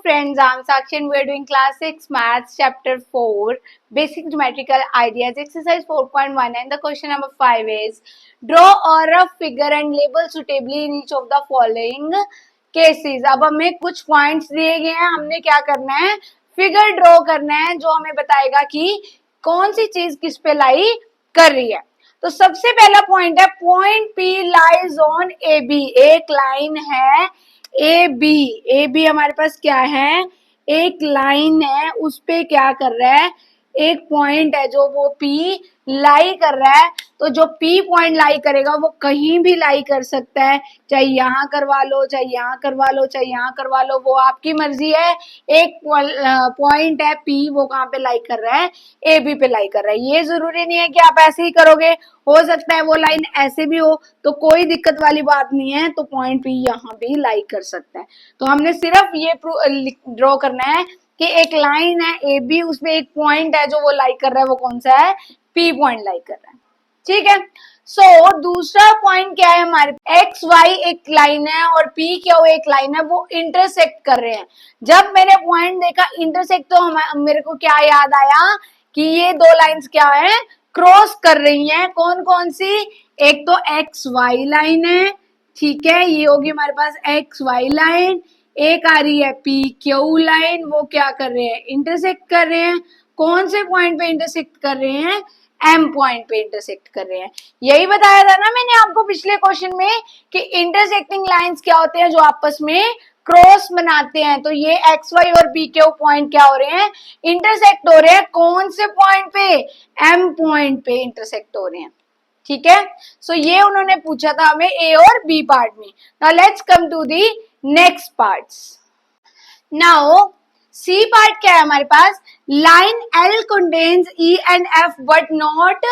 friends, I'm Sakshi and we're doing class 6 maths chapter 4 basic geometrical ideas exercise 4.1 and the question number 5 is draw or a figure and label suitably in each of the following cases। अब हमें कुछ points दिए गए हैं, हमने क्या करना है, फिगर ड्रॉ करना है जो हमें बताएगा कि कौन सी चीज किस पे लाई कर रही है। तो सबसे पहला पॉइंट है point P lies on AB। एक लाइन है ए बी हमारे पास क्या है, एक लाइन है, उस पे क्या कर रहा है, एक पॉइंट है जो वो P लाई कर रहा है। तो जो P पॉइंट लाई करेगा वो कहीं भी लाई कर सकता है, चाहे यहाँ करवा लो, चाहे यहाँ करवा लो, चाहे यहाँ करवा लो, वो आपकी मर्जी है। एक पॉइंट है P, वो कहाँ पे लाई कर रहा है, ए बी पे लाई कर रहा है। ये जरूरी नहीं है कि आप ऐसे ही करोगे, हो सकता है वो लाइन ऐसे भी हो, तो कोई दिक्कत वाली बात नहीं है। तो पॉइंट P यहाँ भी लाई कर सकता है। तो हमने सिर्फ ये ड्रॉ करना है कि एक लाइन है ए बी, उसमें एक पॉइंट है जो वो लाई कर रहा है, वो कौन सा है, P पॉइंट लाई कर रहा है। ठीक है। सो दूसरा पॉइंट क्या है, हमारे एक्स वाई एक लाइन है और P क्या वो एक लाइन है, वो इंटरसेक्ट कर रहे हैं। जब मैंने पॉइंट देखा इंटरसेक्ट, तो मेरे को क्या याद आया कि ये दो लाइंस क्या है, क्रॉस कर रही हैं। कौन कौन सी, एक तो एक्स वाई लाइन है, ठीक है, ये होगी हमारे पास एक्स वाई लाइन। एक आ रही है P क्यू लाइन, वो क्या कर रहे हैं, इंटरसेक्ट कर रहे हैं। कौन से पॉइंट पे इंटरसेक्ट कर रहे हैं, M पॉइंट पे इंटरसेक्ट कर रहे हैं। यही बताया था ना मैंने आपको पिछले क्वेश्चन में कि इंटरसेक्टिंग लाइंस क्या होते हैं, जो आपस में क्रॉस बनाते हैं। तो ये एक्स वाई और P क्यू पॉइंट क्या हो रहे हैं, इंटरसेक्ट हो रहे हैं। कौन से पॉइंट पे, M पॉइंट पे इंटरसेक्ट हो रहे हैं। ठीक है। सो ये उन्होंने पूछा था हमें A और B पार्ट में। Now let's come to the next parts. Now C part क्या है हमारे पास, line L contains E and F but not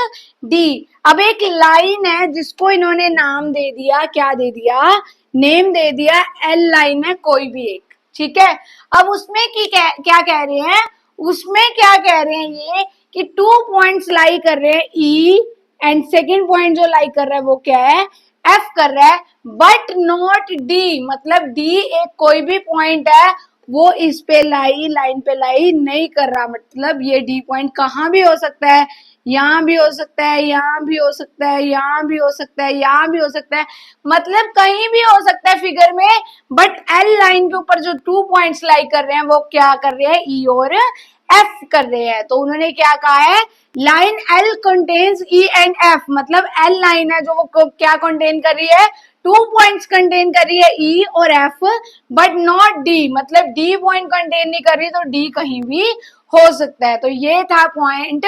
D। अब एक लाइन है जिसको इन्होंने नाम दे दिया, क्या दे दिया, नेम दे दिया, L लाइन है कोई भी एक। ठीक है। अब उसमें क्या कह रहे हैं, उसमें क्या कह रहे हैं ये कि 2 पॉइंट्स लाई कर रहे हैं E एंड सेकेंड पॉइंट जो लाई कर रहा है वो क्या है, F कर रहा है, बट नॉट D। मतलब D एक कोई भी पॉइंट है, वो इस पे लाइन पे लाई नहीं कर रहा। मतलब ये D पॉइंट कहाँ भी हो सकता है, यहाँ भी हो सकता है, यहाँ भी हो सकता है, यहाँ भी हो सकता है, यहाँ भी हो सकता है, मतलब कहीं भी हो सकता है फिगर में। बट L लाइन के ऊपर जो 2 पॉइंट्स लाई कर रहे हैं वो क्या कर रहे हैं, E और F कर रहे हैं। तो उन्होंने क्या कहा है, line L contains E and F। मतलब L लाइन है जो वो क्या कंटेन कर रही है, 2 पॉइंट्स कंटेन कर रही है E और F, बट नॉट D। मतलब D पॉइंट कंटेन नहीं कर रही, तो D कहीं भी हो सकता है। तो ये था पॉइंट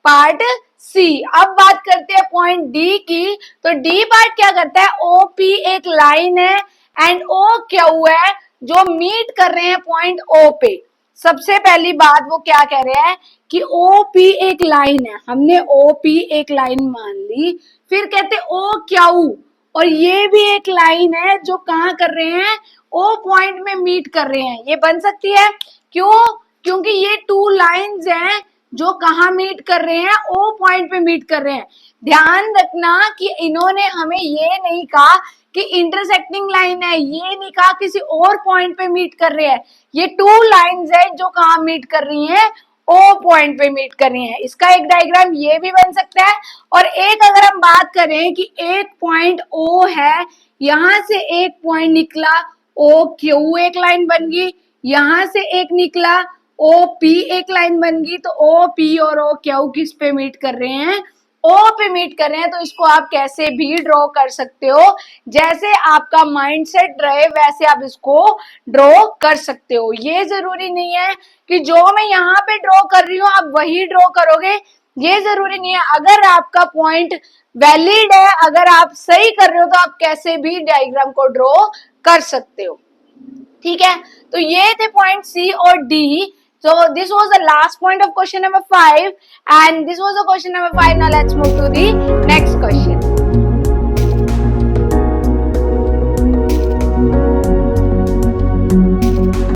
पार्ट C। अब बात करते हैं पॉइंट D की। तो D पार्ट क्या करता है, OP एक लाइन है एंड O क्यू है जो मीट कर रहे हैं पॉइंट O पे। सबसे पहली बात वो क्या कह रहे हैं कि OP एक लाइन है, हमने OP एक लाइन मान ली। फिर कहते O क्यू, और ये भी एक लाइन है जो कहाँ कर रहे हैं, O पॉइंट में मीट कर रहे हैं। ये बन सकती है, क्यों, क्योंकि ये 2 लाइंस हैं जो कहाँ मीट कर रहे हैं, O पॉइंट पे मीट कर रहे हैं। ध्यान रखना कि इन्होंने हमें ये नहीं कहा कि इंटरसेक्टिंग लाइन है, ये नहीं कहा किसी और पॉइंट पे मीट कर रहे हैं। ये 2 लाइंस है जो कहाँ मीट कर रही हैं, O पॉइंट पे मीट कर रही हैं। इसका एक डायग्राम ये भी बन सकता है। और एक अगर हम बात करें कि एक पॉइंट O है, यहां से एक पॉइंट निकला O क्यू एक लाइन बन गई, यहां से एक निकला O P एक लाइन बन गई। तो O P और O क्यू किस पे मीट कर रहे हैं, O पे मीट कर रहे हैं। तो इसको आप कैसे भी ड्रॉ कर सकते हो, जैसे आपका माइंडसेट रहे वैसे आप इसको ड्रॉ कर सकते हो। ये जरूरी नहीं है कि जो मैं यहाँ पे ड्रॉ कर रही हूँ आप वही ड्रॉ करोगे, ये जरूरी नहीं है। अगर आपका पॉइंट वैलिड है, अगर आप सही कर रहे हो, तो आप कैसे भी डायग्राम को ड्रॉ कर सकते हो। ठीक है। तो ये थे पॉइंट C और D। So this was the last point of question number 5 and this was the question number 5. Now let's move to the next question.